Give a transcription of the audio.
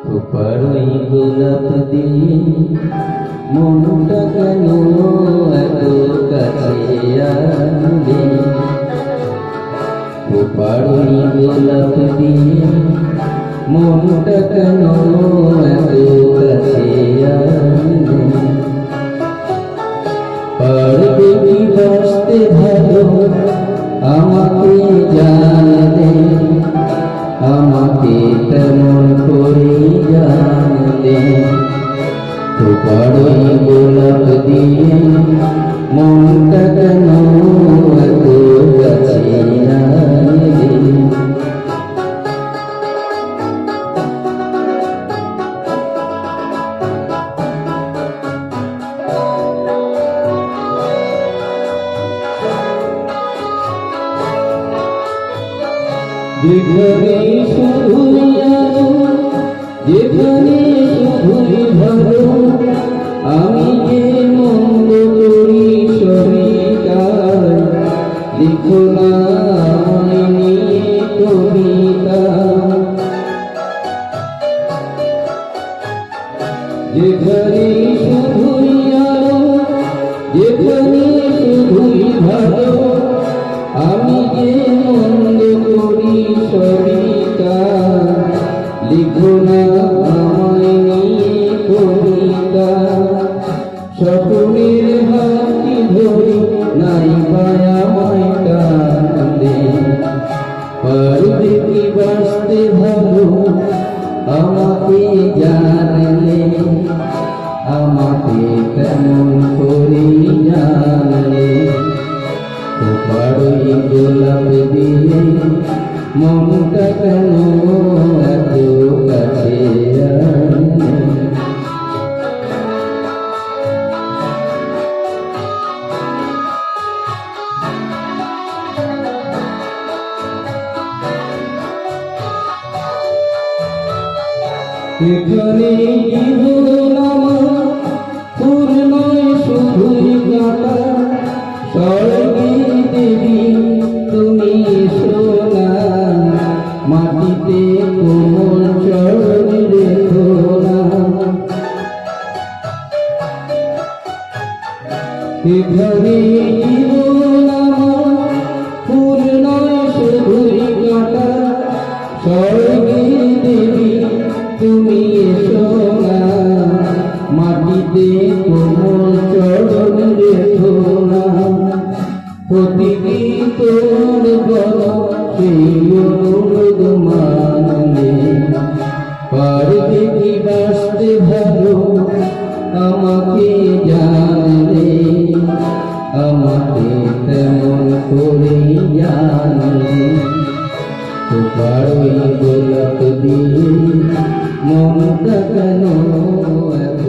খোপারই গোলাপ দিয়ে মনটা কেন এত কাছে আনলে? খোপারই গোলাপ দিয়ে মনটা কেন এত কাছে আনলে? পারবে কি বাঁচতে ভালো আমাকে জানলে, আমাকে তেমন করে জানলে? খোপারই গোলাপ দিয়ে মনটা কেন এত কাছে আনলে? যেখানে শুধুই আলো, যেখানে শুধুই ভালো, আমি যে মন্দ করি সবই তাই। লিখো না আমায় নিয়ে কবিতা। যেখানে শুধুই আলো, যেখানে শুধুই ভালো, আমি যে মন্দ করি সবই তাই। লিখো না আমায় নিয়ে কবিতা। স্বপ্নের হাতটি ধরে নাই পায় আমায় টানলে। পারবে কি বাঁচতে ভালো আমাকে জানলে, আমাকে কেমন করে জানলে? খোপারই গোলাপ দিয়ে মনটা কেন এত কাছে আনলে? এখানে জীবন আমার ফুল নয় শুধুই কাঁটা। স্বর্গে দেবী তুমি সোনা, মাটিতে কোমল চরণ রেখো না। এখানে জীবন আমার ফুল নয় শুধুই কাঁটা। স্বর্গে দেবী তুমি সোনা, মাটিতে কোমল চরণ রেখো না। প্রতিদিন তোর গলা সেই অনুরোধ মানলে। পারবে কি বাঁচতে ভালো আমাকে জানলে, আমাকে তেমন করে জানলে? খোপারই গোলাপ দিয়ে মনটা কেন এত